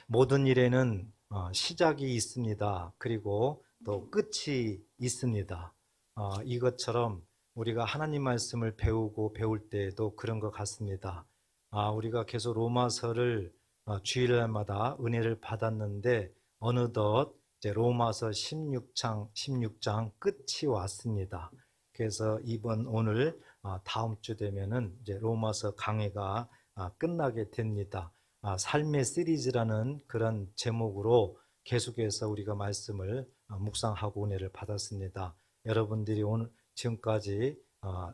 모든 일에는 시작이 있습니다. 그리고 또 끝이 있습니다. 이것처럼 우리가 하나님 말씀을 배우고 배울 때에도 그런 것 같습니다. 우리가 계속 로마서를 주일날마다 은혜를 받았는데 어느덧 이제 로마서 16장 끝이 왔습니다. 그래서 오늘 다음 주 되면은 이제 로마서 강해가 끝나게 됩니다. 삶의 시리즈라는 그런 제목으로 계속해서 우리가 말씀을 묵상하고 은혜를 받았습니다. 여러분들이 오늘 지금까지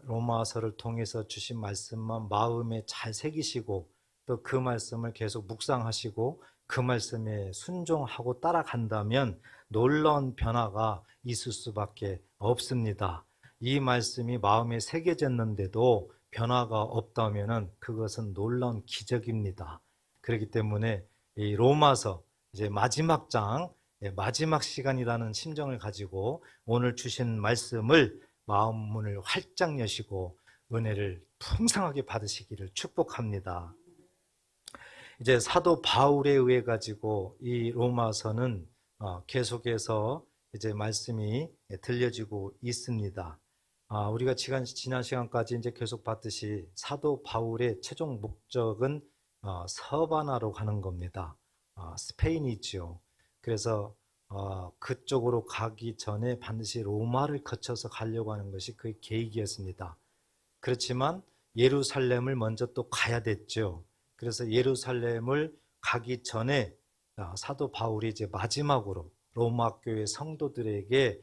로마서를 통해서 주신 말씀만 마음에 잘 새기시고 또 그 말씀을 계속 묵상하시고 그 말씀에 순종하고 따라간다면 놀라운 변화가 있을 수밖에 없습니다. 이 말씀이 마음에 새겨졌는데도 변화가 없다면 그것은 놀라운 기적입니다. 그렇기 때문에 이 로마서 이제 마지막 장, 마지막 시간이라는 심정을 가지고 오늘 주신 말씀을 마음 문을 활짝 여시고 은혜를 풍성하게 받으시기를 축복합니다. 이제 사도 바울에 의해 가지고 이 로마서는 계속해서 이제 말씀이 들려지고 있습니다. 우리가 지난 시간까지 이제 계속 봤듯이 사도 바울의 최종 목적은 서바나로 가는 겁니다. 스페인이지요. 그래서 그쪽으로 가기 전에 반드시 로마를 거쳐서 가려고 하는 것이 그의 계획이었습니다. 그렇지만 예루살렘을 먼저 또 가야 됐죠. 그래서 예루살렘을 가기 전에 사도 바울이 이제 마지막으로 로마 교회 성도들에게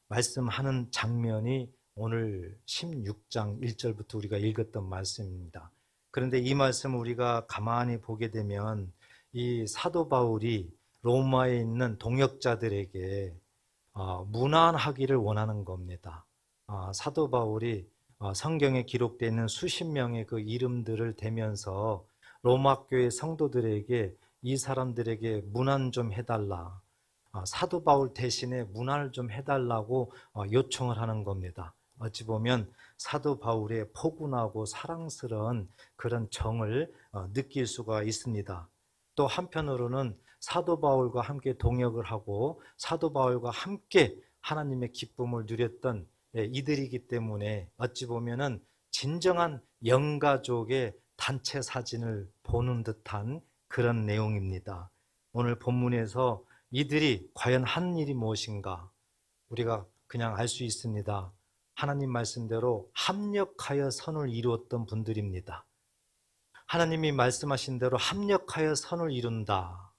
말씀하는 장면이 오늘 16장 1절부터 우리가 읽었던 말씀입니다. 그런데 이 말씀을 우리가 가만히 보게 되면 이 사도 바울이 로마에 있는 동역자들에게 문안하기를 원하는 겁니다. 사도 바울이 성경에 기록되어 있는 수십 명의 그 이름들을 대면서 로마 교회 성도들에게 이 사람들에게 문안 좀 해달라. 사도 바울 대신에 문안을 좀 해달라고 요청을 하는 겁니다. 어찌 보면 사도 바울의 포근하고 사랑스러운 그런 정을 느낄 수가 있습니다. 또 한편으로는 사도 바울과 함께 동역을 하고 사도 바울과 함께 하나님의 기쁨을 누렸던 이들이기 때문에 어찌 보면은 진정한 영가족의 단체 사진을 보는 듯한 그런 내용입니다. 오늘 본문에서 이들이 과연 한 일이 무엇인가 우리가 그냥 알 수 있습니다. 하나님 말씀대로 합력하여 선을 이루었던 분들입니다. 하나님이 말씀하신 대로 합력하여 선을 이룬다.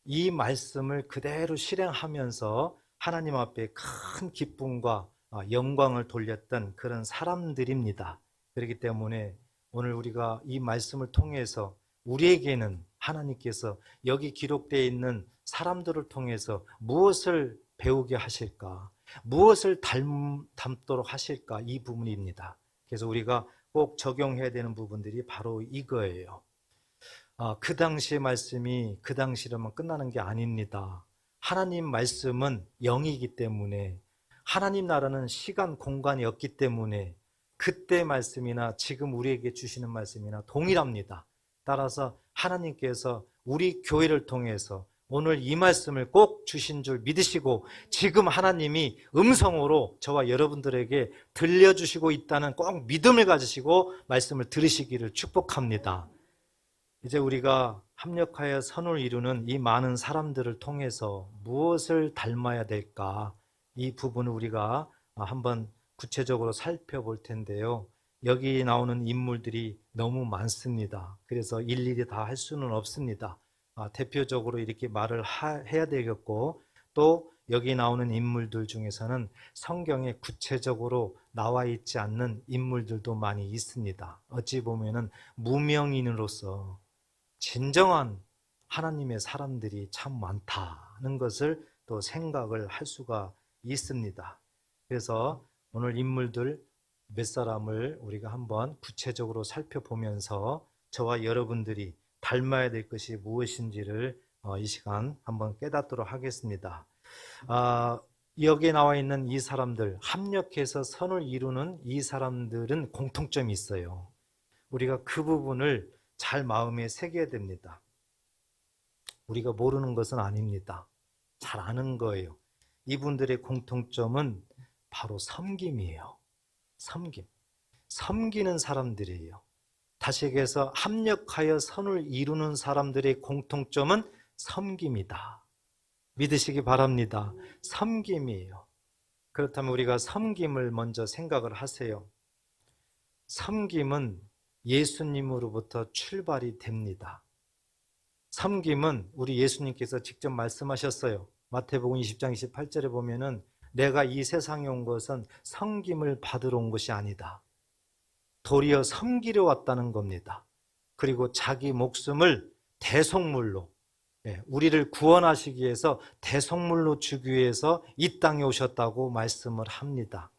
이 말씀을 그대로 실행하면서 하나님 앞에 큰 기쁨과 영광을 돌렸던 그런 사람들입니다. 그렇기 때문에 오늘 우리가 이 말씀을 통해서 우리에게는 하나님께서 여기 기록되어 있는 사람들을 통해서 무엇을 배우게 하실까? 무엇을 닮도록 하실까? 이 부분입니다. 그래서 우리가 꼭 적용해야 되는 부분들이 바로 이거예요. 그 당시의 말씀이 그 당시로만 끝나는 게 아닙니다. 하나님 말씀은 영이기 때문에 하나님 나라는 시간, 공간이 없기 때문에 그때 말씀이나 지금 우리에게 주시는 말씀이나 동일합니다. 따라서 하나님께서 우리 교회를 통해서 오늘 이 말씀을 꼭 주신 줄 믿으시고 지금 하나님이 음성으로 저와 여러분들에게 들려주시고 있다는 꼭 믿음을 가지시고 말씀을 들으시기를 축복합니다. 이제 우리가 합력하여 선을 이루는 이 많은 사람들을 통해서 무엇을 닮아야 될까? 이 부분을 우리가 한번 구체적으로 살펴볼 텐데요. 여기 나오는 인물들이 너무 많습니다. 그래서 일일이 다 할 수는 없습니다. 대표적으로 이렇게 말을 해야 되겠고 또 여기 나오는 인물들 중에서는 성경에 구체적으로 나와 있지 않는 인물들도 많이 있습니다. 어찌 보면은 무명인으로서 진정한 하나님의 사람들이 참 많다는 것을 또 생각을 할 수가 있습니다. 그래서 오늘 인물들 몇 사람을 우리가 한번 구체적으로 살펴보면서 저와 여러분들이 닮아야 될 것이 무엇인지를 이 시간 한번 깨닫도록 하겠습니다. 여기에 나와 있는 이 사람들, 합력해서 선을 이루는 이 사람들은 공통점이 있어요. 우리가 그 부분을 잘 마음에 새겨야 됩니다. 우리가 모르는 것은 아닙니다. 잘 아는 거예요. 이분들의 공통점은 바로 섬김이에요. 섬김. 섬기는 사람들이에요. 다시 얘기해서 합력하여 선을 이루는 사람들의 공통점은 섬김이다. 믿으시기 바랍니다. 섬김이에요. 그렇다면 우리가 섬김을 먼저 생각을 하세요. 섬김은 예수님으로부터 출발이 됩니다. 섬김은 우리 예수님께서 직접 말씀하셨어요. 마태복음 20장 28절에 보면은 내가 이 세상에 온 것은 섬김을 받으러 온 것이 아니다. 도리어 섬기려 왔다는 겁니다. 그리고 자기 목숨을 대속물로, 우리를 구원하시기 위해서 대속물로 주기 위해서 이 땅에 오셨다고 말씀을 합니다.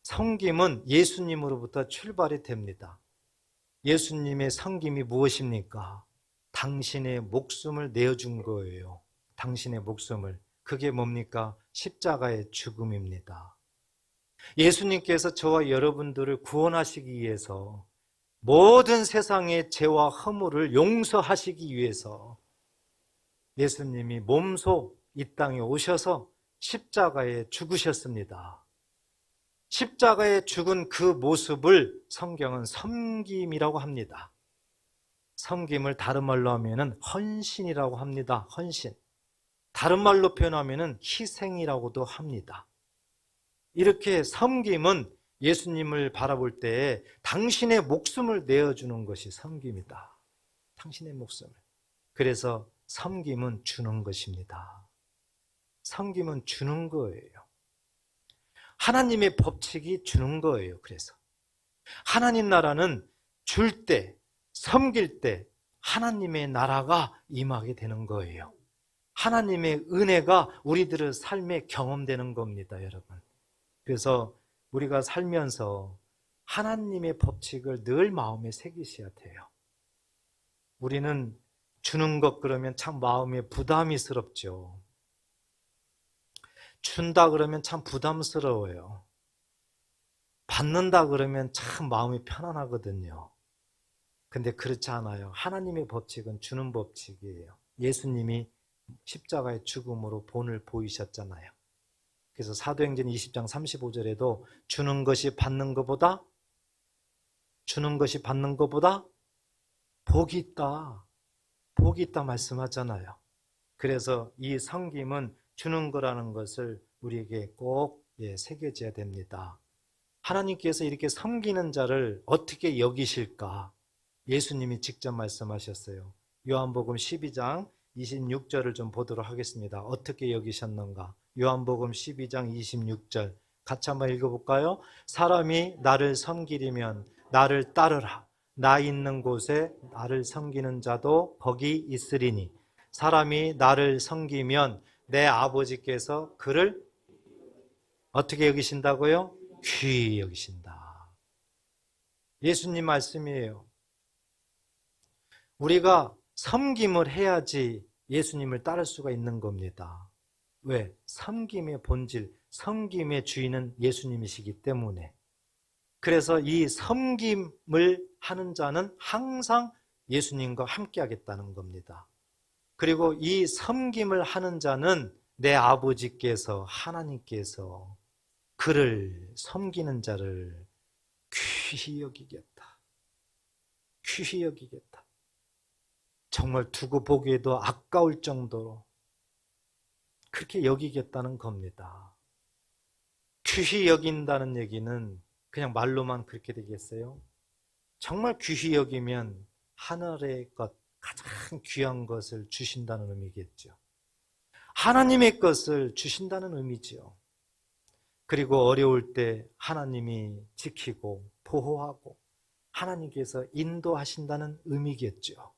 섬김은 예수님으로부터 출발이 됩니다. 예수님의 섬김이 무엇입니까? 당신의 목숨을 내어준 거예요. 당신의 목숨을. 그게 뭡니까? 십자가의 죽음입니다. 예수님께서 저와 여러분들을 구원하시기 위해서 모든 세상의 죄와 허물을 용서하시기 위해서 예수님이 몸소 이 땅에 오셔서 십자가에 죽으셨습니다. 십자가에 죽은 그 모습을 성경은 섬김이라고 합니다. 섬김을 다른 말로 하면은 헌신이라고 합니다. 헌신. 다른 말로 표현하면은 희생이라고도 합니다. 이렇게 섬김은 예수님을 바라볼 때 당신의 목숨을 내어주는 것이 섬김이다. 당신의 목숨을. 그래서 섬김은 주는 것입니다. 섬김은 주는 거예요. 하나님의 법칙이 주는 거예요. 그래서 하나님 나라는 줄 때, 섬길 때 하나님의 나라가 임하게 되는 거예요. 하나님의 은혜가 우리들의 삶에 경험되는 겁니다, 여러분. 그래서 우리가 살면서 하나님의 법칙을 늘 마음에 새기셔야 돼요. 우리는 주는 것 그러면 참 마음에 부담스럽죠. 준다 그러면 참 부담스러워요. 받는다 그러면 참 마음이 편안하거든요. 근데 그렇지 않아요. 하나님의 법칙은 주는 법칙이에요. 예수님이 십자가의 죽음으로 본을 보이셨잖아요. 그래서 사도행전 20장 35절에도 주는 것이 받는 것보다 복이 있다. 복이 있다 말씀하잖아요. 그래서 이 섬김은 주는 거라는 것을 우리에게 꼭 새겨져야 됩니다. 하나님께서 이렇게 섬기는 자를 어떻게 여기실까? 예수님이 직접 말씀하셨어요. 요한복음 12장 26절을 좀 보도록 하겠습니다. 어떻게 여기셨는가? 요한복음 12장 26절 같이 한번 읽어볼까요? 사람이 나를 섬기려면 나를 따르라. 나 있는 곳에 나를 섬기는 자도 거기 있으리니 사람이 나를 섬기면 내 아버지께서 그를 어떻게 여기신다고요? 귀히 여기신다. 예수님 말씀이에요. 우리가 섬김을 해야지 예수님을 따를 수가 있는 겁니다. 왜? 섬김의 본질, 섬김의 주인은 예수님이시기 때문에. 그래서 이 섬김을 하는 자는 항상 예수님과 함께 하겠다는 겁니다. 그리고 이 섬김을 하는 자는 내 아버지께서 하나님께서 그를 섬기는 자를 귀히 여기겠다. 귀히 여기겠다. 정말 두고 보기에도 아까울 정도로 그렇게 여기겠다는 겁니다. 귀히 여긴다는 얘기는 그냥 말로만 그렇게 되겠어요? 정말 귀히 여기면 하늘의 것, 가장 귀한 것을 주신다는 의미겠죠. 하나님의 것을 주신다는 의미죠. 그리고 어려울 때 하나님이 지키고 보호하고 하나님께서 인도하신다는 의미겠죠.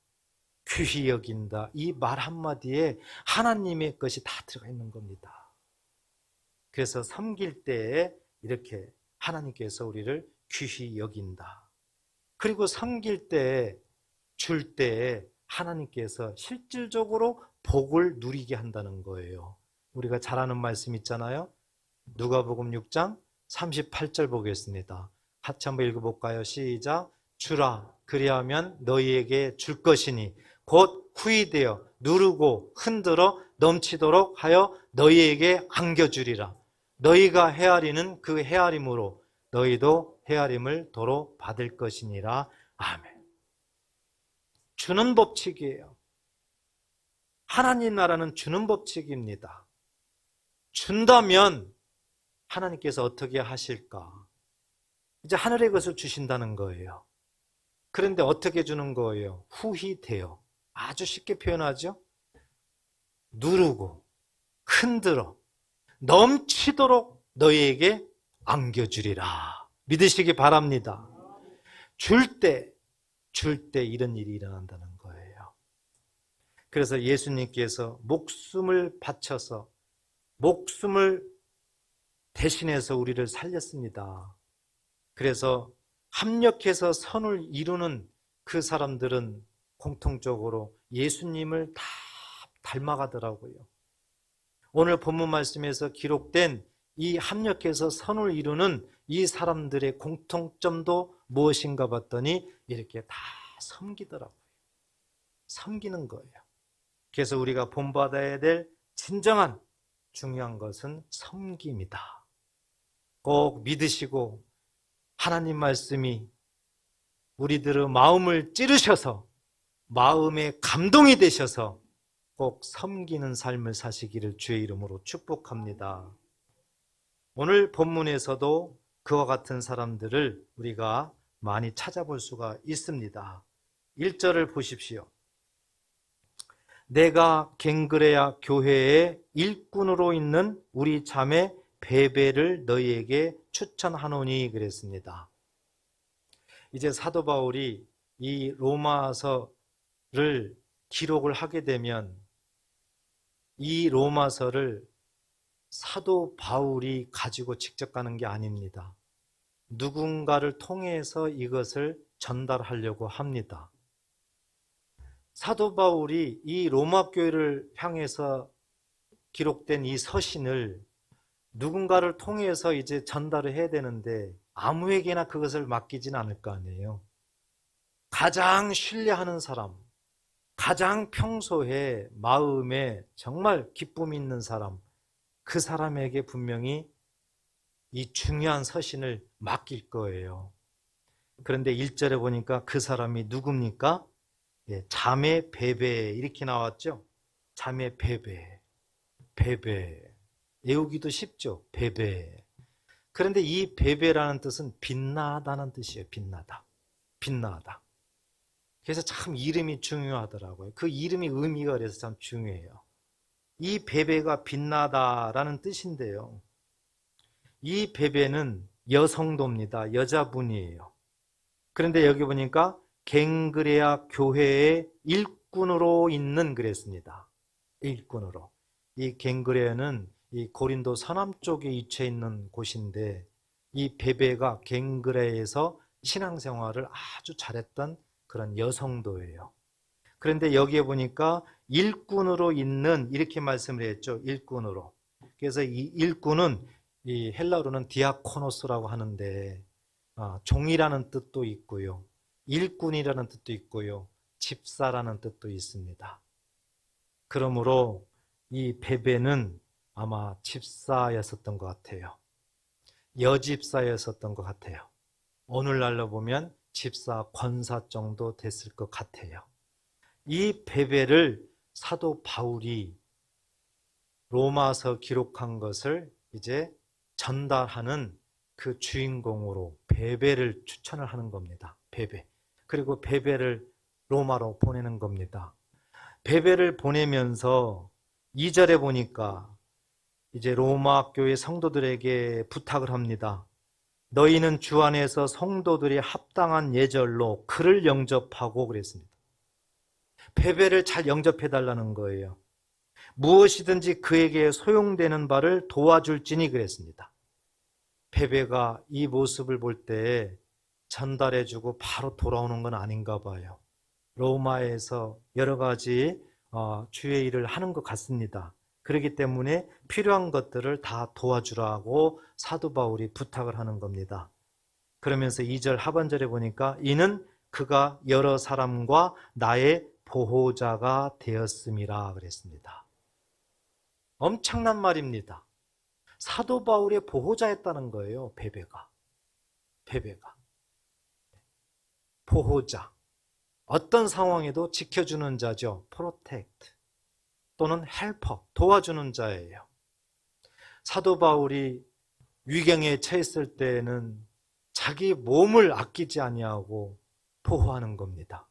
귀히 여긴다. 이 말 한마디에 하나님의 것이 다 들어가 있는 겁니다. 그래서 섬길 때에 이렇게 하나님께서 우리를 귀히 여긴다. 그리고 섬길 때, 줄 때에 하나님께서 실질적으로 복을 누리게 한다는 거예요. 우리가 잘 아는 말씀 있잖아요. 누가복음 6장 38절 보겠습니다. 같이 한번 읽어볼까요? 시작. 주라 그리하면 너희에게 줄 것이니 곧 후히되어 누르고 흔들어 넘치도록 하여 너희에게 안겨주리라. 너희가 헤아리는 그 헤아림으로 너희도 헤아림을 도로 받을 것이니라. 아멘. 주는 법칙이에요. 하나님 나라는 주는 법칙입니다. 준다면 하나님께서 어떻게 하실까? 이제 하늘의 것을 주신다는 거예요. 그런데 어떻게 주는 거예요? 후히되어. 아주 쉽게 표현하죠? 누르고 흔들어 넘치도록 너희에게 안겨주리라. 믿으시기 바랍니다. 줄 때 이런 일이 일어난다는 거예요. 그래서 예수님께서 목숨을 바쳐서 목숨을 대신해서 우리를 살렸습니다. 그래서 합력해서 선을 이루는 그 사람들은 공통적으로 예수님을 다 닮아가더라고요. 오늘 본문 말씀에서 기록된 이 합력해서 선을 이루는 이 사람들의 공통점도 무엇인가 봤더니 이렇게 다 섬기더라고요. 섬기는 거예요. 그래서 우리가 본받아야 될 진정한 중요한 것은 섬김이다. 꼭 믿으시고 하나님 말씀이 우리들의 마음을 찌르셔서 마음에 감동이 되셔서 꼭 섬기는 삶을 사시기를 주의 이름으로 축복합니다. 오늘 본문에서도 그와 같은 사람들을 우리가 많이 찾아볼 수가 있습니다. 1절을 보십시오. 내가 갱그레아 교회의 일꾼으로 있는 우리 자매 베베를 너희에게 추천하노니 그랬습니다. 이제 사도 바울이 이 로마서를 기록을 하게 되면 이 로마서를 사도 바울이 가지고 직접 가는 게 아닙니다. 누군가를 통해서 이것을 전달하려고 합니다. 사도 바울이 이 로마 교회를 향해서 기록된 이 서신을 누군가를 통해서 이제 전달을 해야 되는데 아무에게나 그것을 맡기지는 않을 거 아니에요. 가장 신뢰하는 사람, 가장 평소에 마음에 정말 기쁨이 있는 사람, 그 사람에게 분명히 이 중요한 서신을 맡길 거예요. 그런데 1절에 보니까 그 사람이 누굽니까? 자매 베베 이렇게 나왔죠. 자매 베베, 베베 외우기도 쉽죠. 베베. 그런데 이 베베라는 뜻은 빛나다는 뜻이에요. 빛나다, 빛나다. 그래서 참 이름이 중요하더라고요. 그 이름이 의미가 그래서 참 중요해요. 이 베베가 빛나다라는 뜻인데요. 이 베베는 여성도입니다. 여자분이에요. 그런데 여기 보니까 갱그레아 교회의 일꾼으로 있는 그랬습니다. 일꾼으로. 이 갱그레아는 이 고린도 서남쪽에 위치해 있는 곳인데 이 베베가 갱그레아에서 신앙생활을 아주 잘했던 그런 여성도예요. 그런데 여기에 보니까 일꾼으로 있는 이렇게 말씀을 했죠. 일꾼으로. 그래서 이 일꾼은 이 헬라어로는 디아코노스라고 하는데 종이라는 뜻도 있고요. 일꾼이라는 뜻도 있고요. 집사라는 뜻도 있습니다. 그러므로 이 베베는 아마 집사였었던 것 같아요. 여집사였었던 것 같아요. 오늘날로 보면 집사, 권사 정도 됐을 것 같아요. 이 베베를 사도 바울이 로마서 기록한 것을 이제 전달하는 그 주인공으로 베베를 추천을 하는 겁니다. 베베. 그리고 베베를 로마로 보내는 겁니다. 베베를 보내면서 2절에 보니까 이제 로마 교회 성도들에게 부탁을 합니다. 너희는 주 안에서 성도들이 합당한 예절로 그를 영접하고 그랬습니다. 베베를 잘 영접해 달라는 거예요. 무엇이든지 그에게 소용되는 바를 도와줄지니 그랬습니다. 베베가 이 모습을 볼 때 전달해주고 바로 돌아오는 건 아닌가 봐요. 로마에서 여러 가지 주의 일을 하는 것 같습니다. 그렇기 때문에 필요한 것들을 다 도와주라고 사도 바울이 부탁을 하는 겁니다. 그러면서 2절 하반절에 보니까 이는 그가 여러 사람과 나의 보호자가 되었음이라 그랬습니다. 엄청난 말입니다. 사도 바울의 보호자였다는 거예요. 베베가. 보호자. 어떤 상황에도 지켜주는 자죠. protect 또는 helper, 도와주는 자예요. 사도 바울이 위경에 처했을 때에는 자기 몸을 아끼지 아니하고 보호하는 겁니다.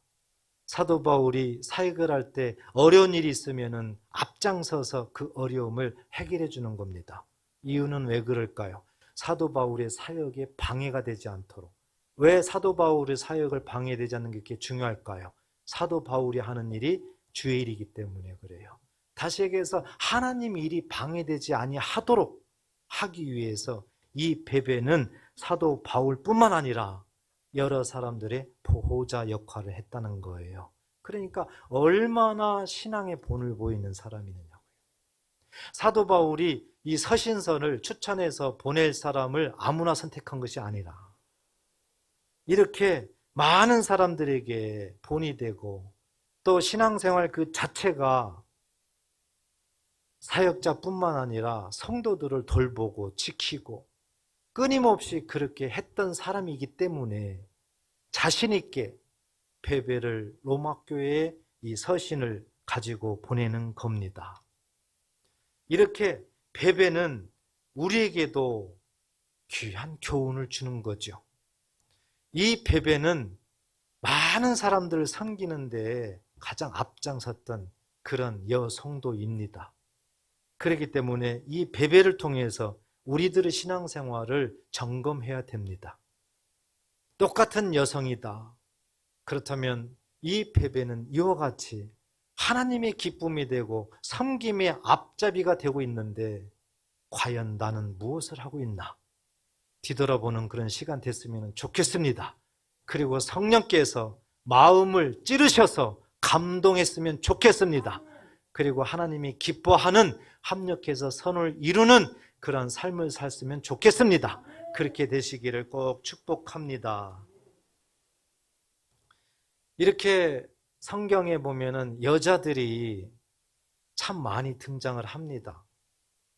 사도 바울이 사역을 할 때 어려운 일이 있으면은 앞장서서 그 어려움을 해결해 주는 겁니다. 이유는 왜 그럴까요? 사도 바울의 사역에 방해가 되지 않도록. 왜 사도 바울의 사역을 방해되지 않는 게 그렇게 중요할까요? 사도 바울이 하는 일이 주의 일이기 때문에 그래요. 다시 얘기해서 하나님 일이 방해되지 아니하도록 하기 위해서 이 베베는 사도 바울뿐만 아니라 여러 사람들의 보호자 역할을 했다는 거예요. 그러니까 얼마나 신앙의 본을 보이는 사람이느냐고요. 사도 바울이 이 서신서를 추천해서 보낼 사람을 아무나 선택한 것이 아니라 이렇게 많은 사람들에게 본이 되고 또 신앙생활 그 자체가 사역자뿐만 아니라 성도들을 돌보고 지키고 끊임없이 그렇게 했던 사람이기 때문에 자신 있게 베베를 로마 교회에 이 서신을 가지고 보내는 겁니다. 이렇게 베베는 우리에게도 귀한 교훈을 주는 거죠. 이 베베는 많은 사람들을 섬기는데 가장 앞장섰던 그런 여성도입니다. 그렇기 때문에 이 베베를 통해서 우리들의 신앙생활을 점검해야 됩니다. 똑같은 여성이다. 그렇다면 이 베베는 이와 같이 하나님의 기쁨이 되고 섬김의 앞잡이가 되고 있는데 과연 나는 무엇을 하고 있나? 뒤돌아보는 그런 시간 됐으면 좋겠습니다. 그리고 성령께서 마음을 찌르셔서 감동했으면 좋겠습니다. 그리고 하나님이 기뻐하는 합력해서 선을 이루는 그런 삶을 살았으면 좋겠습니다. 그렇게 되시기를 꼭 축복합니다. 이렇게 성경에 보면은 여자들이 참 많이 등장을 합니다.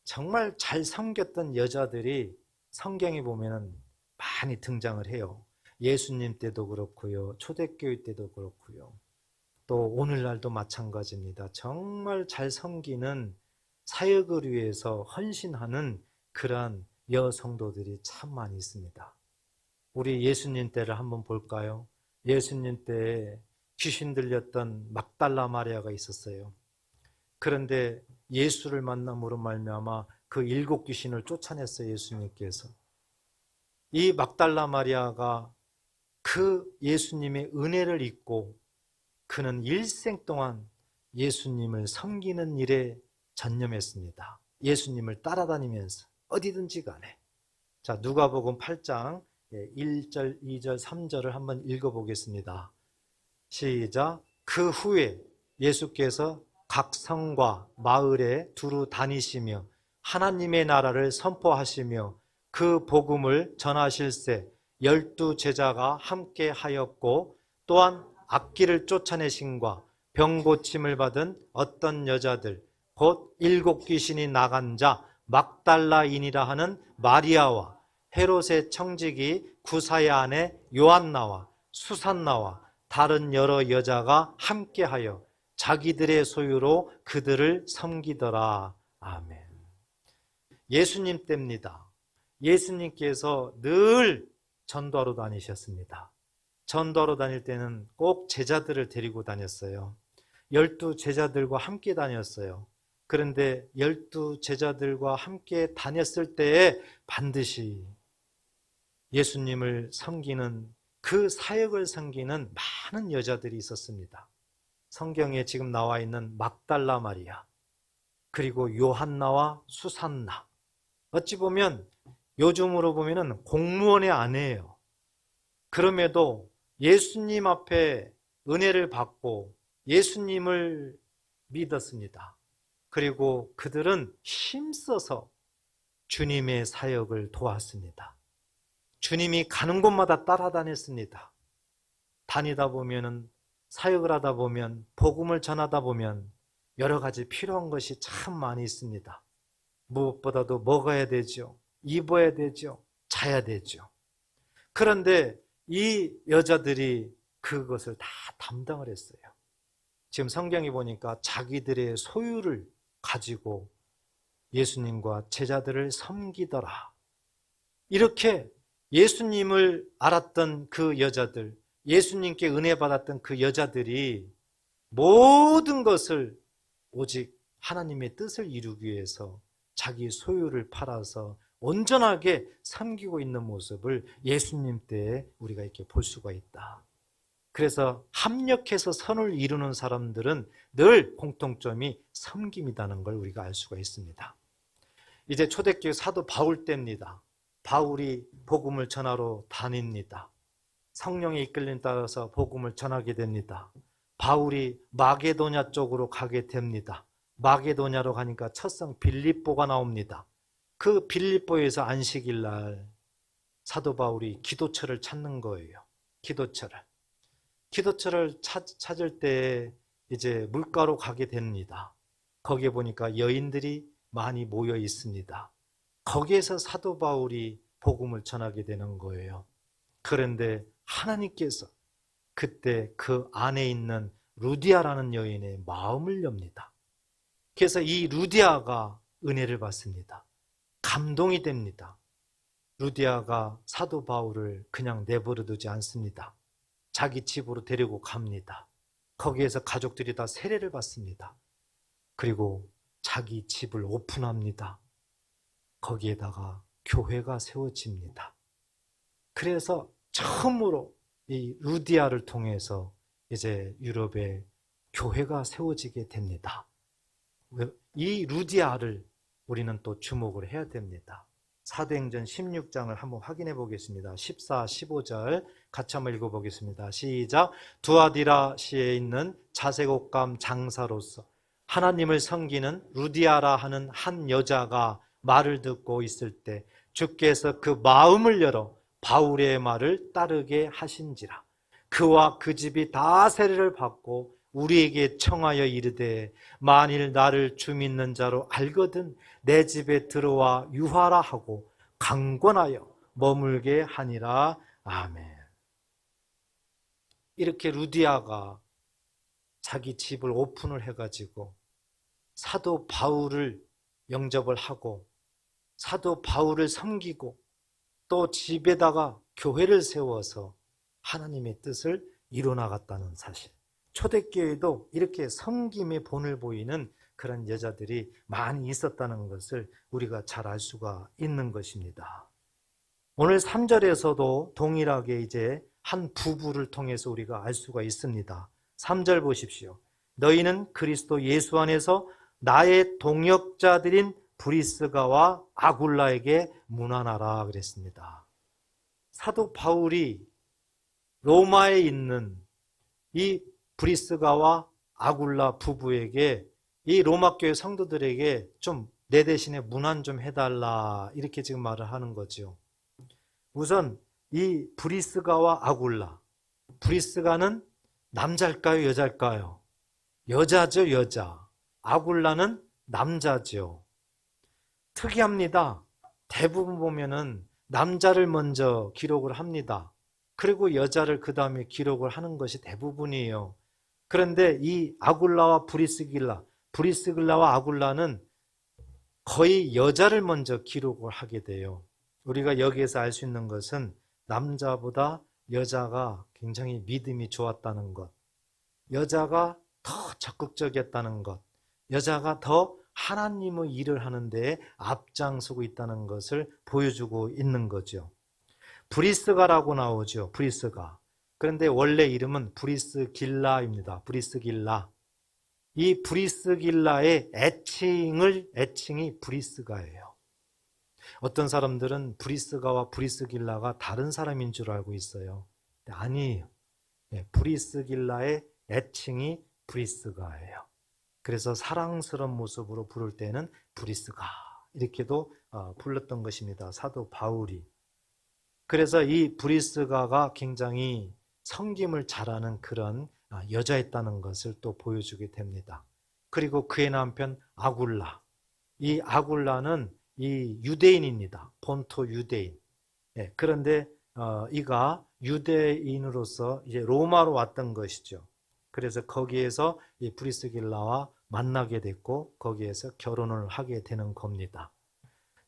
정말 잘 섬겼던 여자들이 성경에 보면은 많이 등장을 해요. 예수님 때도 그렇고요. 초대교회 때도 그렇고요. 또 오늘날도 마찬가지입니다. 정말 잘 섬기는 사역을 위해서 헌신하는 그러한 여성도들이 참 많이 있습니다. 우리 예수님 때를 한번 볼까요? 예수님 때에 귀신 들렸던 막달라 마리아가 있었어요. 그런데 예수를 만남으로 말미암아 그 7 귀신을 쫓아냈어요. 예수님께서. 이 막달라 마리아가 그 예수님의 은혜를 잊고 그는 일생 동안 예수님을 섬기는 일에 전념했습니다. 예수님을 따라다니면서 어디든지 간에. 자, 누가복음 8장 1절, 2절, 3절을 한번 읽어보겠습니다. 시작. 그 후에 예수께서 각 성과 마을에 두루 다니시며 하나님의 나라를 선포하시며 그 복음을 전하실새 12 제자가 함께 하였고 또한 악귀를 쫓아내심과 병 고침을 받은 어떤 여자들 곧 7 귀신이 나간 자 막달라인이라 하는 마리아와 헤롯의 청지기 구사의 아내 요한나와 수산나와 다른 여러 여자가 함께하여 자기들의 소유로 그들을 섬기더라. 아멘. 예수님 때입니다. 예수님께서 늘 전도하러 다니셨습니다. 전도하러 다닐 때는 꼭 제자들을 데리고 다녔어요. 12 제자들과 함께 다녔어요. 그런데 12 제자들과 함께 다녔을 때에 반드시 예수님을 섬기는 그 사역을 섬기는 많은 여자들이 있었습니다. 성경에 지금 나와 있는 막달라 마리아, 그리고 요한나와 수산나. 어찌 보면 요즘으로 보면 공무원의 아내예요. 그럼에도 예수님 앞에 은혜를 받고 예수님을 믿었습니다. 그리고 그들은 힘써서 주님의 사역을 도왔습니다. 주님이 가는 곳마다 따라다녔습니다. 다니다 보면은 사역을 하다 보면, 복음을 전하다 보면 여러 가지 필요한 것이 참 많이 있습니다. 무엇보다도 먹어야 되죠. 입어야 되죠. 자야 되죠. 그런데 이 여자들이 그것을 다 담당을 했어요. 지금 성경에 보니까 자기들의 소유를 가지고 예수님과 제자들을 섬기더라. 이렇게 예수님을 알았던 그 여자들, 예수님께 은혜 받았던 그 여자들이 모든 것을 오직 하나님의 뜻을 이루기 위해서 자기 소유를 팔아서 온전하게 섬기고 있는 모습을 예수님 때에 우리가 이렇게 볼 수가 있다. 그래서 합력해서 선을 이루는 사람들은 늘 공통점이 섬김이라는 걸 우리가 알 수가 있습니다. 이제 초대교회 사도 바울 때입니다. 바울이 복음을 전하러 다닙니다. 성령의 이끌림 따라서 복음을 전하게 됩니다. 바울이 마게도냐 쪽으로 가게 됩니다. 마게도냐로 가니까 첫성 빌립보가 나옵니다. 그 빌립보에서 안식일 날 사도 바울이 기도처를 찾는 거예요. 기도처를 찾을 때 이제 물가로 가게 됩니다. 거기에 보니까 여인들이 많이 모여 있습니다. 거기에서 사도 바울이 복음을 전하게 되는 거예요. 그런데 하나님께서 그때 그 안에 있는 루디아라는 여인의 마음을 엽니다. 그래서 이 루디아가 은혜를 받습니다. 감동이 됩니다. 루디아가 사도 바울을 그냥 내버려 두지 않습니다. 자기 집으로 데리고 갑니다. 거기에서 가족들이 다 세례를 받습니다. 그리고 자기 집을 오픈합니다. 거기에다가 교회가 세워집니다. 그래서 처음으로 이 루디아를 통해서 이제 유럽에 교회가 세워지게 됩니다. 이 루디아를 우리는 또 주목을 해야 됩니다. 사도행전 16장을 한번 확인해 보겠습니다. 14, 15절 같이 한번 읽어보겠습니다. 시작. 두아디라시에 있는 자색옷감 장사로서 하나님을 섬기는 루디아라 하는 한 여자가 말을 듣고 있을 때 주께서 그 마음을 열어 바울의 말을 따르게 하신지라. 그와 그 집이 다 세례를 받고 우리에게 청하여 이르되 만일 나를 주 믿는 자로 알거든 내 집에 들어와 유하라 하고 강권하여 머물게 하니라. 아멘. 이렇게 루디아가 자기 집을 오픈을 해가지고 사도 바울을 영접을 하고 사도 바울을 섬기고 또 집에다가 교회를 세워서 하나님의 뜻을 이뤄나갔다는 사실. 초대교회도 이렇게 섬김의 본을 보이는 그런 여자들이 많이 있었다는 것을 우리가 잘 알 수가 있는 것입니다. 오늘 3절에서도 동일하게 이제 한 부부를 통해서 우리가 알 수가 있습니다. 3절 보십시오. 너희는 그리스도 예수 안에서 나의 동역자들인 브리스가와 아굴라에게 문안하라 그랬습니다. 사도 바울이 로마에 있는 이 브리스가와 아굴라 부부에게 이 로마 교회 성도들에게 좀 내 대신에 문안 좀 해달라 이렇게 지금 말을 하는 거죠. 우선 이 브리스가와 아굴라, 브리스가는 남자일까요 여자일까요? 여자죠. 여자. 아굴라는 남자죠. 특이합니다. 대부분 보면은 남자를 먼저 기록을 합니다. 그리고 여자를 그 다음에 기록을 하는 것이 대부분이에요. 그런데 이 아굴라와 브리스길라와 아굴라는 거의 여자를 먼저 기록을 하게 돼요. 우리가 여기에서 알 수 있는 것은 남자보다 여자가 굉장히 믿음이 좋았다는 것, 여자가 더 적극적이었다는 것, 여자가 더 하나님의 일을 하는 데에 앞장서고 있다는 것을 보여주고 있는 거죠. 브리스가라고 나오죠. 브리스가. 그런데 원래 이름은 브리스길라입니다. 브리스길라. 이 브리스길라의 애칭이 브리스가예요. 어떤 사람들은 브리스가와 브리스길라가 다른 사람인 줄 알고 있어요. 아니에요. 브리스길라의 애칭이 브리스가예요. 그래서 사랑스러운 모습으로 부를 때는 브리스가 이렇게도 불렀던 것입니다. 사도 바울이. 그래서 이 브리스가가 굉장히 섬김을 잘하는 그런 여자였다는 것을 또 보여주게 됩니다. 그리고 그의 남편 아굴라. 이 아굴라는 이 유대인입니다. 본토 유대인. 예, 그런데 이가 유대인으로서 이제 로마로 왔던 것이죠. 그래서 거기에서 이 브리스길라와 만나게 됐고 거기에서 결혼을 하게 되는 겁니다.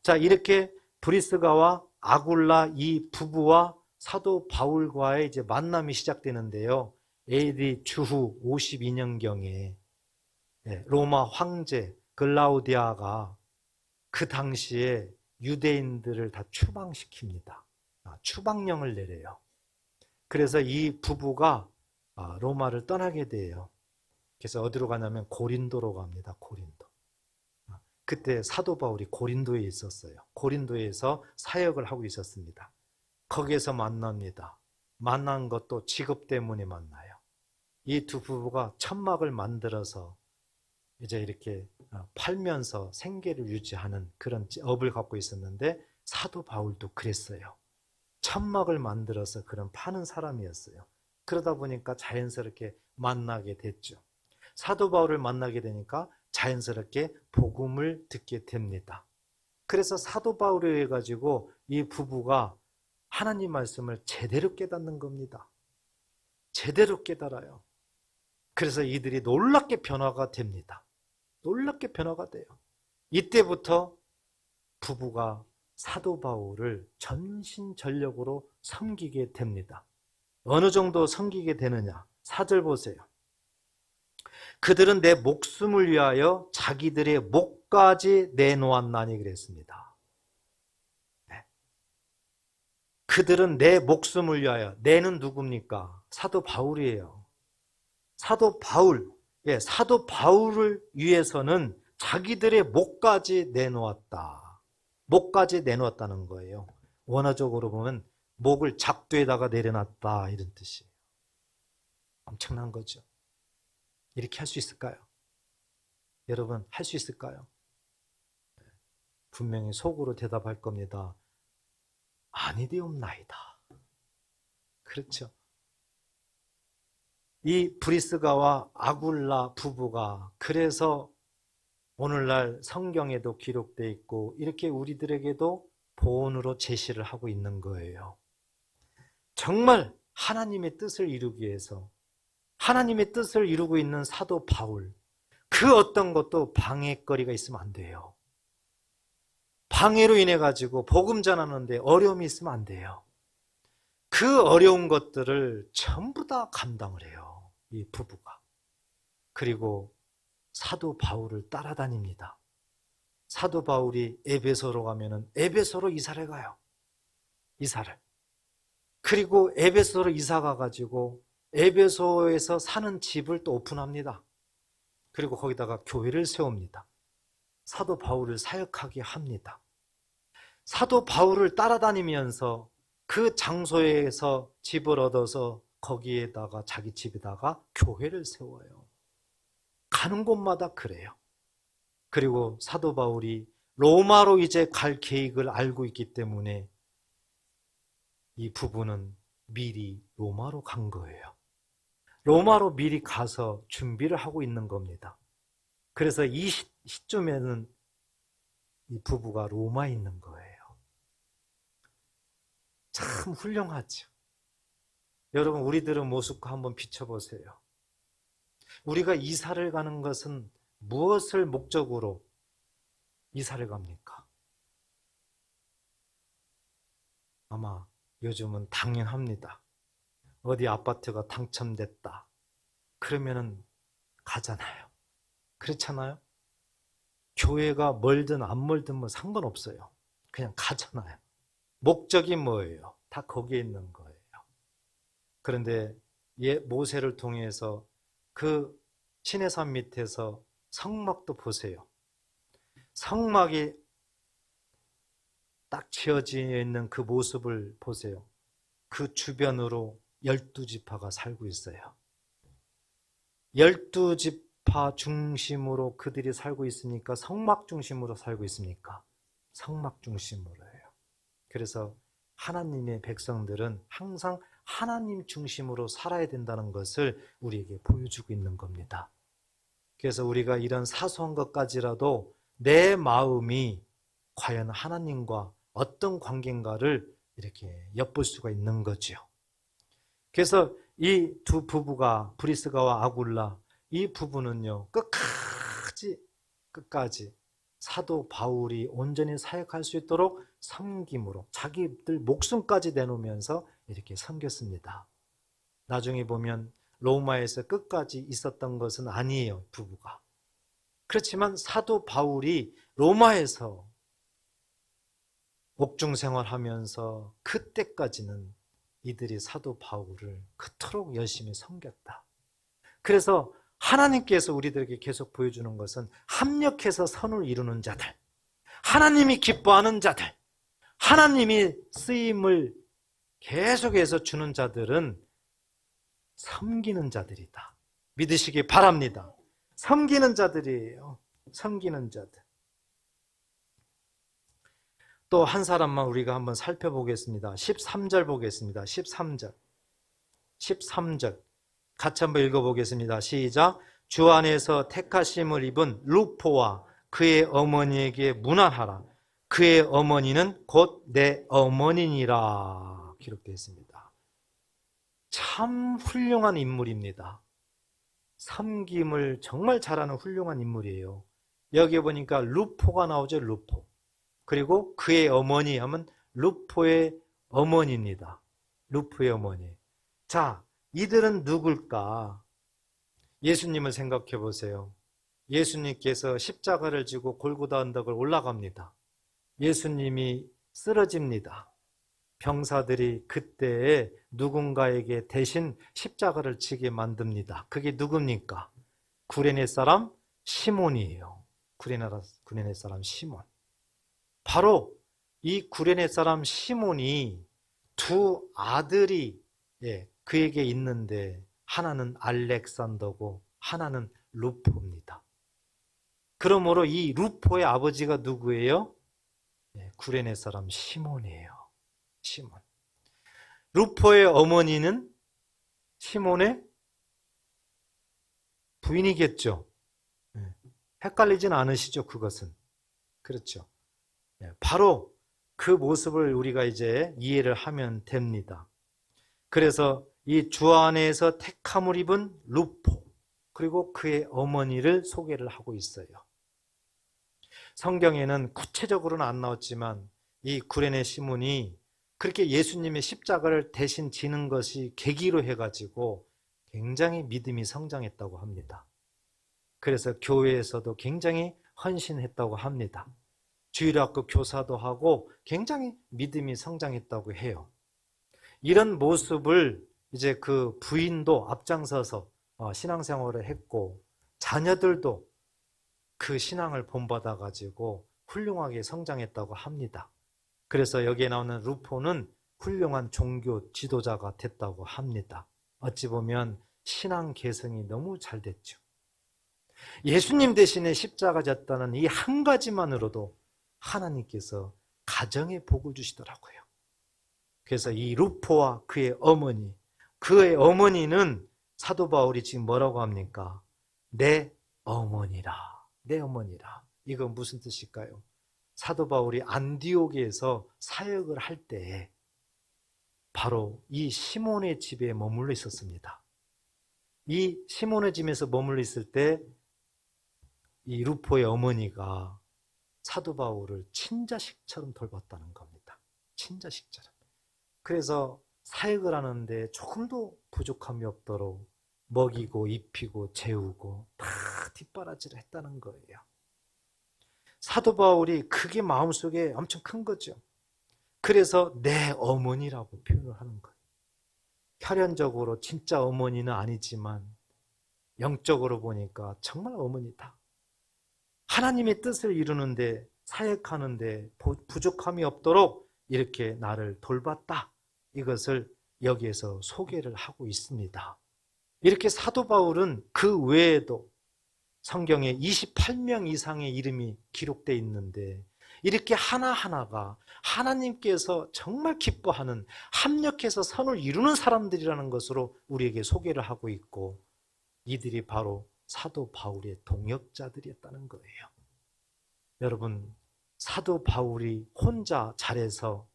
자, 이렇게 브리스가와 아굴라 이 부부와 사도 바울과의 이제 만남이 시작되는데요. AD 주후 52년경에 로마 황제 글라우디아가 그 당시에 유대인들을 다 추방시킵니다. 추방령을 내려요. 그래서 이 부부가 로마를 떠나게 돼요. 그래서 어디로 가냐면 고린도로 갑니다. 고린도. 그때 사도 바울이 고린도에 있었어요. 고린도에서 사역을 하고 있었습니다. 거기에서 만납니다. 만난 것도 직업 때문에 만나요. 이 두 부부가 천막을 만들어서 이제 이렇게 팔면서 생계를 유지하는 그런 업을 갖고 있었는데 사도 바울도 그랬어요. 천막을 만들어서 그런 파는 사람이었어요. 그러다 보니까 자연스럽게 만나게 됐죠. 사도 바울을 만나게 되니까 자연스럽게 복음을 듣게 됩니다. 그래서 사도 바울에 의해 가지고 이 부부가 하나님 말씀을 제대로 깨닫는 겁니다. 제대로 깨달아요. 그래서 이들이 놀랍게 변화가 됩니다. 놀랍게 변화가 돼요. 이때부터 부부가 사도 바울을 전심전력으로 섬기게 됩니다. 어느 정도 섬기게 되느냐? 4절 보세요. 그들은 내 목숨을 위하여 자기들의 목까지 내놓았나니 그랬습니다. 네. 그들은 내 목숨을 위하여. 내는 누굽니까? 사도 바울이에요. 사도 바울. 사도 바울을 위해서는 자기들의 목까지 내놓았다. 목까지 내놓았다는 거예요. 원어적으로 보면 목을 작두에다가 내려놨다 이런 뜻이에요. 엄청난 거죠. 이렇게 할 수 있을까요? 여러분 할 수 있을까요? 분명히 속으로 대답할 겁니다. 아니되옵나이다. 그렇죠. 이 브리스가와 아굴라 부부가 그래서 오늘날 성경에도 기록되어 있고 이렇게 우리들에게도 보온으로 제시를 하고 있는 거예요. 정말 하나님의 뜻을 이루기 위해서 하나님의 뜻을 이루고 있는 사도 바울, 그 어떤 것도 방해거리가 있으면 안 돼요. 방해로 인해 가지고 복음 전하는데 어려움이 있으면 안 돼요. 그 어려운 것들을 전부 다 감당을 해요. 이 부부가. 그리고 사도 바울을 따라다닙니다. 사도 바울이 에베소로 가면은 에베소로 이사를 가요. 이사를. 그리고 에베소로 이사 가가지고 에베소에서 사는 집을 또 오픈합니다. 그리고 거기다가 교회를 세웁니다. 사도 바울을 사역하게 합니다. 사도 바울을 따라다니면서 그 장소에서 집을 얻어서 거기에다가 자기 집에다가 교회를 세워요. 가는 곳마다 그래요. 그리고 사도 바울이 로마로 이제 갈 계획을 알고 있기 때문에 이 부부는 미리 로마로 간 거예요. 로마로 미리 가서 준비를 하고 있는 겁니다. 그래서 이 시점에는 이 부부가 로마에 있는 거예요. 참 훌륭하죠. 여러분 우리들의 모습과 한번 비춰보세요. 우리가 이사를 가는 것은 무엇을 목적으로 이사를 갑니까? 아마 요즘은 당연합니다. 어디 아파트가 당첨됐다. 그러면은 가잖아요. 그렇잖아요? 교회가 멀든 안 멀든 뭐 상관없어요. 그냥 가잖아요. 목적이 뭐예요? 다 거기에 있는 거예요. 그런데 모세를 통해서 그 시내산 밑에서 성막도 보세요. 성막이 딱 지어져 있는 그 모습을 보세요. 그 주변으로 12지파가 살고 있어요. 12지파 중심으로 그들이 살고 있으니까 성막 중심으로 살고 있습니까? 성막 중심으로예요. 그래서 하나님의 백성들은 항상 하나님 중심으로 살아야 된다는 것을 우리에게 보여주고 있는 겁니다. 그래서 우리가 이런 사소한 것까지라도 내 마음이 과연 하나님과 어떤 관계인가를 이렇게 엿볼 수가 있는 거죠. 그래서 이 두 부부가, 브리스가와 아굴라, 이 부부는요, 끝까지 사도 바울이 온전히 사역할 수 있도록 섬김으로 자기들 목숨까지 내놓으면서 이렇게 섬겼습니다. 나중에 보면 로마에서 끝까지 있었던 것은 아니에요, 부부가. 그렇지만 사도 바울이 로마에서 옥중 생활하면서 그때까지는 이들이 사도 바울을 그토록 열심히 섬겼다. 그래서 하나님께서 우리들에게 계속 보여주는 것은 합력해서 선을 이루는 자들, 하나님이 기뻐하는 자들, 하나님이 쓰임을 계속해서 주는 자들은 섬기는 자들이다. 믿으시기 바랍니다. 섬기는 자들이에요. 섬기는 자들. 또 한 사람만 우리가 한번 살펴보겠습니다. 13절 보겠습니다. 13절 같이 한번 읽어보겠습니다. 시작. 주 안에서 택하심을 입은 루포와 그의 어머니에게 문안하라. 그의 어머니는 곧 내 어머니니라 기록되어 있습니다. 참 훌륭한 인물입니다. 섬김을 정말 잘하는 훌륭한 인물이에요. 여기 보니까 루포가 나오죠. 루포. 그리고 그의 어머니 하면 루포의 어머니입니다. 루포의 어머니. 자, 이들은 누굴까? 예수님을 생각해 보세요. 예수님께서 십자가를 지고 골고다 언덕을 올라갑니다. 예수님이 쓰러집니다. 병사들이 그때에 누군가에게 대신 십자가를 지게 만듭니다. 그게 누굽니까? 구레네 사람 시몬이에요. 구레네 사람 시몬. 바로 이 구레네 사람 시몬이 두 아들이 그에게 있는데 하나는 알렉산더고 하나는 루포입니다. 그러므로 이 루포의 아버지가 누구예요? 구레네 사람 시몬이에요. 시몬. 루포의 어머니는 시몬의 부인이겠죠. 헷갈리진 않으시죠? 그것은. 그렇죠. 바로 그 모습을 우리가 이제 이해를 하면 됩니다. 그래서 이 주 안에서 택함을 입은 루포, 그리고 그의 어머니를 소개를 하고 있어요. 성경에는 구체적으로는 안 나왔지만 이 구레네 시몬이 그렇게 예수님의 십자가를 대신 지는 것이 계기로 해가지고 굉장히 믿음이 성장했다고 합니다. 그래서 교회에서도 굉장히 헌신했다고 합니다. 주일학교 교사도 하고 굉장히 믿음이 성장했다고 해요. 이런 모습을 이제 그 부인도 앞장서서 신앙생활을 했고 자녀들도 그 신앙을 본받아 가지고 훌륭하게 성장했다고 합니다. 그래서 여기에 나오는 루포는 훌륭한 종교 지도자가 됐다고 합니다. 어찌 보면 신앙 개성이 너무 잘 됐죠. 예수님 대신에 십자가 졌다는 이 한 가지만으로도 하나님께서 가정에 복을 주시더라고요. 그래서 이 루포와 그의 어머니는 사도 바울이 지금 뭐라고 합니까? 내 어머니라. 내 어머니라. 이건 무슨 뜻일까요? 사도 바울이 안디옥에서 사역을 할 때 바로 이 시몬의 집에 머물러 있었습니다. 이 시몬의 집에서 머물러 있을 때 이 루포의 어머니가 사도 바울을 친자식처럼 돌봤다는 겁니다. 친자식처럼. 그래서 사역을 하는데 조금도 부족함이 없도록 먹이고 입히고 재우고 다 뒷바라지를 했다는 거예요. 사도 바울이 그게 마음속에 엄청 큰 거죠. 그래서 내 어머니라고 표현을 하는 거예요. 혈연적으로 진짜 어머니는 아니지만 영적으로 보니까 정말 어머니다. 하나님의 뜻을 이루는데 사역하는데 부족함이 없도록 이렇게 나를 돌봤다. 이것을 여기에서 소개를 하고 있습니다. 이렇게 사도 바울은 그 외에도 성경에 28명 이상의 이름이 기록되어 있는데 이렇게 하나하나가 하나님께서 정말 기뻐하는 합력해서 선을 이루는 사람들이라는 것으로 우리에게 소개를 하고 있고, 이들이 바로 사도 바울의 동역자들이었다는 거예요. 여러분, 사도 바울이 혼자 잘해서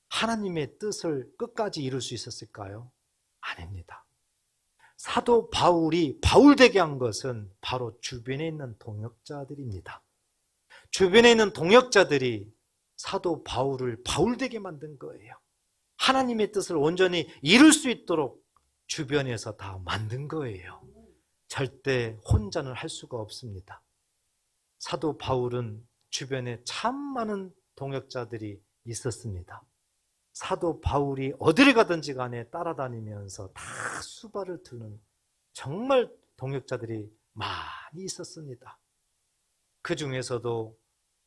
하나님의 뜻을 끝까지 이룰 수 있었을까요? 아닙니다. 사도 바울이 바울되게 한 것은 바로 주변에 있는 동역자들입니다. 주변에 있는 동역자들이 사도 바울을 바울되게 만든 거예요. 하나님의 뜻을 온전히 이룰 수 있도록 주변에서 다 만든 거예요. 절대 혼자는 할 수가 없습니다. 사도 바울은 주변에 참 많은 동역자들이 있었습니다. 사도 바울이 어디를 가든지 간에 따라다니면서 다 수발을 드는 정말 동역자들이 많이 있었습니다. 그 중에서도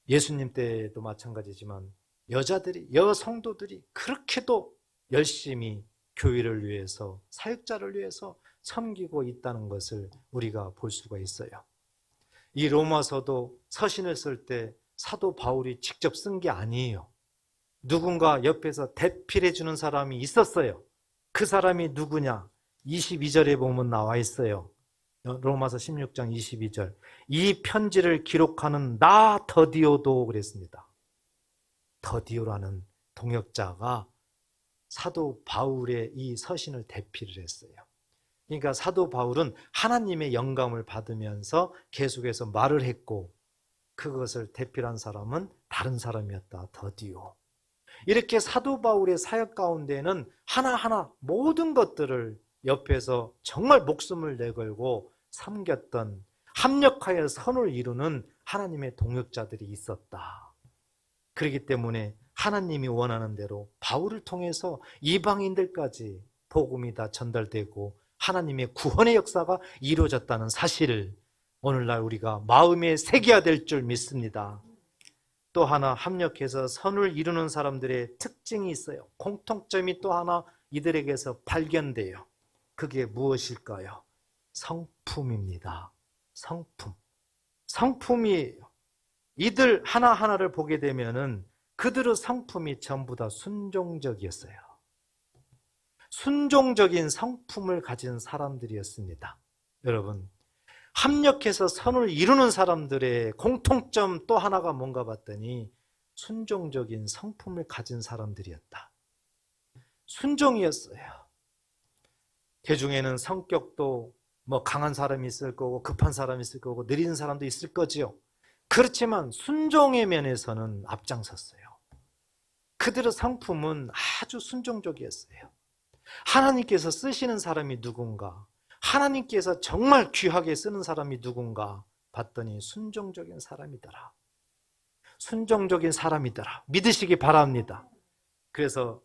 예수님 때도 마찬가지지만 여성도들이 그렇게도 열심히 교회를 위해서, 사역자를 위해서 섬기고 있다는 것을 우리가 볼 수가 있어요. 이 로마서도 서신을 쓸 때 사도 바울이 직접 쓴 게 아니에요. 누군가 옆에서 대필해 주는 사람이 있었어요. 그 사람이 누구냐? 22절에 보면 나와 있어요. 로마서 16장 22절. 이 편지를 기록하는 나 더디오도 그랬습니다. 더디오라는 동역자가 사도 바울의 이 서신을 대필을 했어요. 그러니까 사도 바울은 하나님의 영감을 받으면서 계속해서 말을 했고, 그것을 대필한 사람은 다른 사람이었다. 더디오. 이렇게 사도 바울의 사역 가운데는 하나하나 모든 것들을 옆에서 정말 목숨을 내걸고 섬겼던, 합력하여 선을 이루는 하나님의 동역자들이 있었다. 그렇기 때문에 하나님이 원하는 대로 바울을 통해서 이방인들까지 복음이 다 전달되고 하나님의 구원의 역사가 이루어졌다는 사실을 오늘날 우리가 마음에 새겨야 될 줄 믿습니다. 또 하나, 합력해서 선을 이루는 사람들의 특징이 있어요. 공통점이 또 하나 이들에게서 발견돼요. 그게 무엇일까요? 성품입니다. 성품. 성품이에요. 이들 하나하나를 보게 되면은 그들의 성품이 전부 다 순종적이었어요. 순종적인 성품을 가진 사람들이었습니다. 여러분, 합력해서 선을 이루는 사람들의 공통점 또 하나가 뭔가 봤더니 순종적인 성품을 가진 사람들이었다. 순종이었어요. 대중에는 성격도 강한 사람이 있을 거고 급한 사람이 있을 거고 느린 사람도 있을 거지요. 그렇지만 순종의 면에서는 앞장섰어요. 그들의 성품은 아주 순종적이었어요. 하나님께서 쓰시는 사람이 누군가, 하나님께서 정말 귀하게 쓰는 사람이 누군가 봤더니 순종적인 사람이더라. 순종적인 사람이더라. 믿으시기 바랍니다. 그래서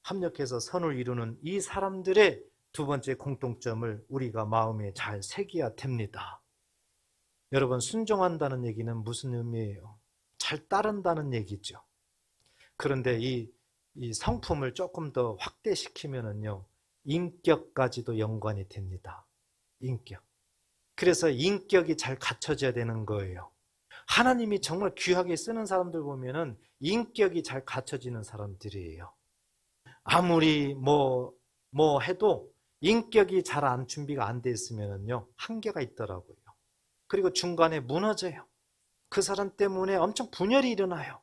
합력해서 선을 이루는 이 사람들의 두 번째 공통점을 우리가 마음에 잘 새겨야 됩니다. 여러분, 순종한다는 얘기는 무슨 의미예요? 잘 따른다는 얘기죠. 그런데 이 성품을 조금 더 확대시키면은요, 인격까지도 연관이 됩니다. 인격. 그래서 인격이 잘 갖춰져야 되는 거예요. 하나님이 정말 귀하게 쓰는 사람들 보면은 인격이 잘 갖춰지는 사람들이에요. 아무리 뭐 해도 인격이 잘 안 준비가 안 돼 있으면은요, 한계가 있더라고요. 그리고 중간에 무너져요. 그 사람 때문에 엄청 분열이 일어나요.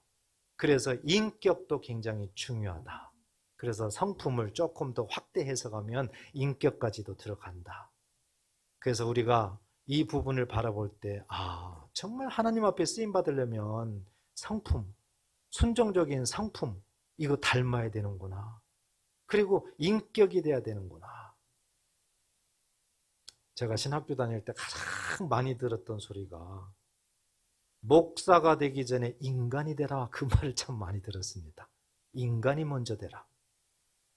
그래서 인격도 굉장히 중요하다. 그래서 성품을 조금 더 확대 해석하면 인격까지도 들어간다. 그래서 우리가 이 부분을 바라볼 때, 정말 하나님 앞에 쓰임 받으려면 성품, 순종적인 성품, 이거 닮아야 되는구나. 그리고 인격이 돼야 되는구나. 제가 신학교 다닐 때 가장 많이 들었던 소리가 목사가 되기 전에 인간이 되라, 그 말을 참 많이 들었습니다. 인간이 먼저 되라.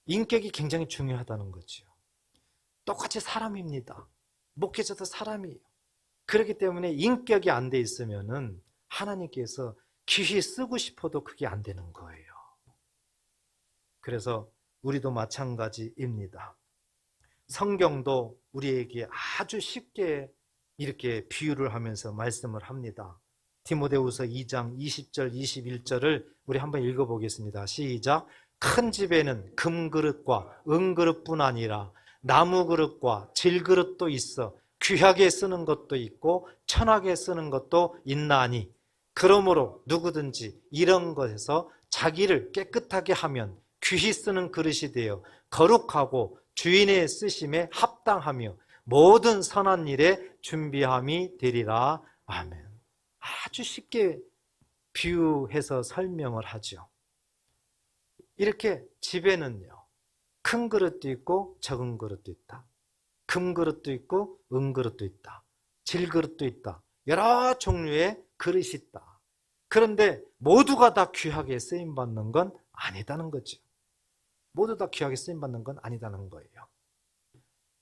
인격이 굉장히 중요하다는 거죠. 똑같이 사람입니다. 목회자도 사람이에요. 그렇기 때문에 인격이 안 돼 있으면은 하나님께서 귀히 쓰고 싶어도 그게 안 되는 거예요. 그래서 우리도 마찬가지입니다. 성경도 우리에게 아주 쉽게 이렇게 비유를 하면서 말씀을 합니다. 디모데후서 2장 20절 21절을 우리 한번 읽어보겠습니다. 시작. 큰 집에는 금그릇과 은그릇뿐 아니라 나무그릇과 질그릇도 있어 귀하게 쓰는 것도 있고 천하게 쓰는 것도 있나니 그러므로 누구든지 이런 것에서 자기를 깨끗하게 하면 귀히 쓰는 그릇이 되어 거룩하고 주인의 쓰심에 합당하며 모든 선한 일에 준비함이 되리라. 아멘. 아주 쉽게 비유해서 설명을 하죠. 이렇게 집에는요, 큰 그릇도 있고 적은 그릇도 있다. 금그릇도 있고 은그릇도 있다. 질그릇도 있다. 여러 종류의 그릇이 있다. 그런데 모두가 다 귀하게 쓰임받는 건 아니다는 거죠. 모두 다 귀하게 쓰임받는 건 아니다는 거예요.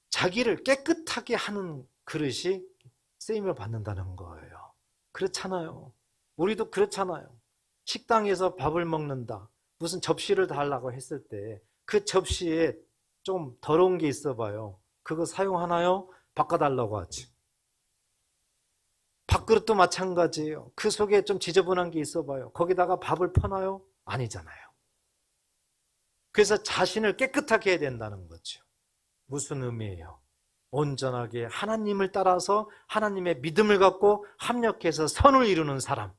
자기를 깨끗하게 하는 그릇이 쓰임을 받는다는 거예요. 그렇잖아요. 우리도 그렇잖아요. 식당에서 밥을 먹는다. 무슨 접시를 달라고 했을 때 그 접시에 좀 더러운 게 있어 봐요. 그거 사용하나요? 바꿔달라고 하지. 밥그릇도 마찬가지예요. 그 속에 좀 지저분한 게 있어 봐요. 거기다가 밥을 퍼나요? 아니잖아요. 그래서 자신을 깨끗하게 해야 된다는 거죠. 무슨 의미예요? 온전하게 하나님을 따라서 하나님의 믿음을 갖고 합력해서 선을 이루는 사람,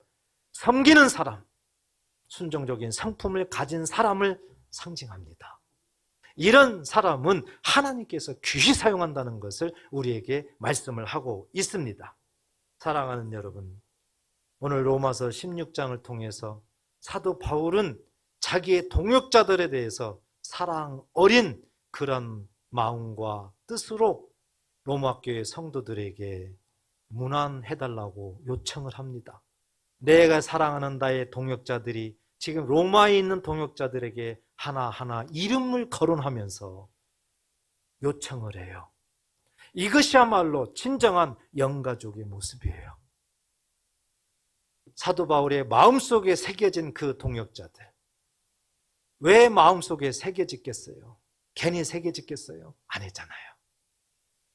섬기는 사람, 순종적인 성품을 가진 사람을 상징합니다. 이런 사람은 하나님께서 귀히 사용한다는 것을 우리에게 말씀을 하고 있습니다. 사랑하는 여러분, 오늘 로마서 16장을 통해서 사도 바울은 자기의 동역자들에 대해서 사랑 어린 그런 마음과 뜻으로 로마 교회 성도들에게 문안해달라고 요청을 합니다. 내가 사랑하는 나의 동역자들이 지금 로마에 있는 동역자들에게 하나하나 이름을 거론하면서 요청을 해요. 이것이야말로 진정한 영가족의 모습이에요. 사도 바울의 마음속에 새겨진 그 동역자들. 왜 마음속에 새겨졌겠어요? 괜히 새겨졌겠어요? 아니잖아요.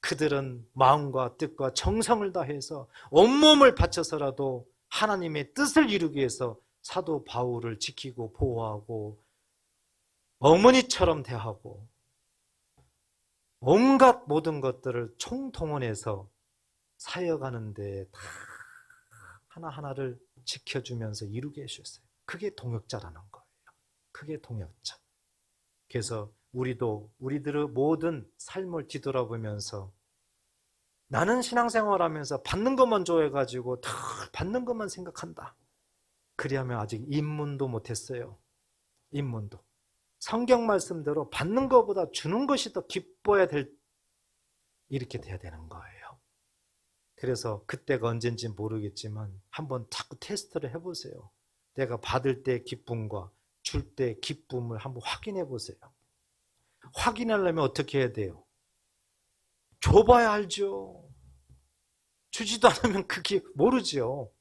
그들은 마음과 뜻과 정성을 다해서 온몸을 바쳐서라도 하나님의 뜻을 이루기 위해서 사도 바울을 지키고 보호하고 어머니처럼 대하고 온갖 모든 것들을 총동원해서 사역하는데 다 하나하나를 지켜주면서 이루게 해주셨어요. 그게 동역자라는 거예요. 그게 동역자. 그래서 우리들의 모든 삶을 뒤돌아보면서 나는 신앙생활하면서 받는 것만 좋아해가지고 다 받는 것만 생각한다. 그리하면 아직 입문도 못했어요. 입문도. 성경 말씀대로 받는 것보다 주는 것이 더 기뻐야 될, 이렇게 돼야 되는 거예요. 그래서 그때가 언젠지 모르겠지만 한번 자꾸 테스트를 해보세요. 내가 받을 때 기쁨과 줄 때 기쁨을 한번 확인해 보세요. 확인하려면 어떻게 해야 돼요? 줘봐야 알죠. 주지도 않으면 그게 모르죠.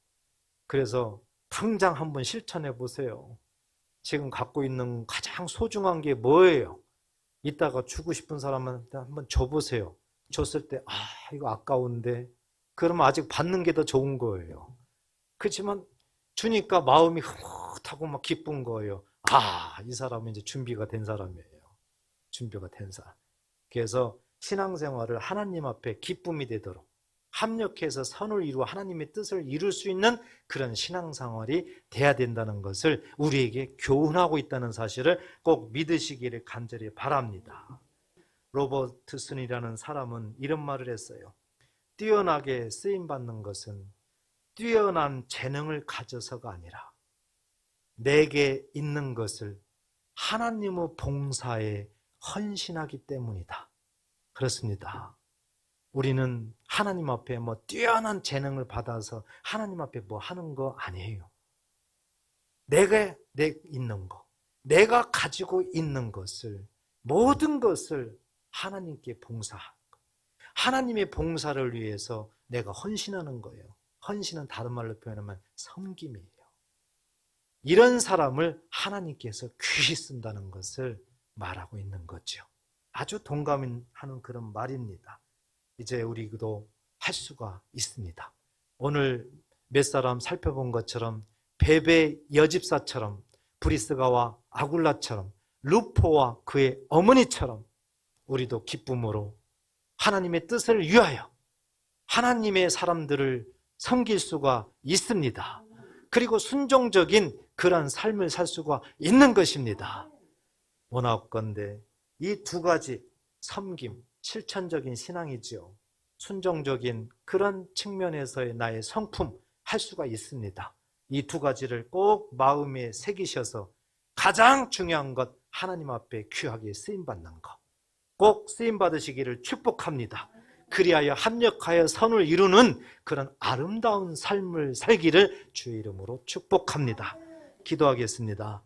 그래서 당장 한번 실천해 보세요. 지금 갖고 있는 가장 소중한 게 뭐예요? 이따가 주고 싶은 사람한테 한번 줘보세요. 줬을 때 이거 아까운데 그러면 아직 받는 게 더 좋은 거예요. 그렇지만 주니까 마음이 흐뭇하고 막 기쁜 거예요. 이 사람은 이제 준비가 된 사람이에요. 준비가 된 사람. 그래서 신앙생활을 하나님 앞에 기쁨이 되도록 합력해서 선을 이루어 하나님의 뜻을 이룰 수 있는 그런 신앙생활이 돼야 된다는 것을 우리에게 교훈하고 있다는 사실을 꼭 믿으시기를 간절히 바랍니다. 로버트슨이라는 사람은 이런 말을 했어요. 뛰어나게 쓰임받는 것은 뛰어난 재능을 가져서가 아니라 내게 있는 것을 하나님의 봉사에 헌신하기 때문이다. 그렇습니다. 우리는 하나님 앞에 뛰어난 재능을 받아서 하나님 앞에 하는 거 아니에요. 내가 있는 거, 내가 가지고 있는 것을, 모든 것을 하나님께 봉사하는 거. 하나님의 봉사를 위해서 내가 헌신하는 거예요. 헌신은 다른 말로 표현하면 섬김이에요. 이런 사람을 하나님께서 귀히 쓴다는 것을 말하고 있는 거죠. 아주 동감하는 그런 말입니다. 이제 우리도 할 수가 있습니다. 오늘 몇 사람 살펴본 것처럼 베베 여집사처럼 브리스가와 아굴라처럼 루포와 그의 어머니처럼 우리도 기쁨으로 하나님의 뜻을 위하여 하나님의 사람들을 섬길 수가 있습니다. 그리고 순종적인 그런 삶을 살 수가 있는 것입니다. 원하건대 이 두 가지 섬김, 실천적인 신앙이지요. 순종적인 그런 측면에서의 나의 성품 할 수가 있습니다. 이 두 가지를 꼭 마음에 새기셔서 가장 중요한 것 하나님 앞에 귀하게 쓰임받는 것 꼭 쓰임받으시기를 축복합니다. 그리하여 합력하여 선을 이루는 그런 아름다운 삶을 살기를 주의 이름으로 축복합니다. 기도하겠습니다.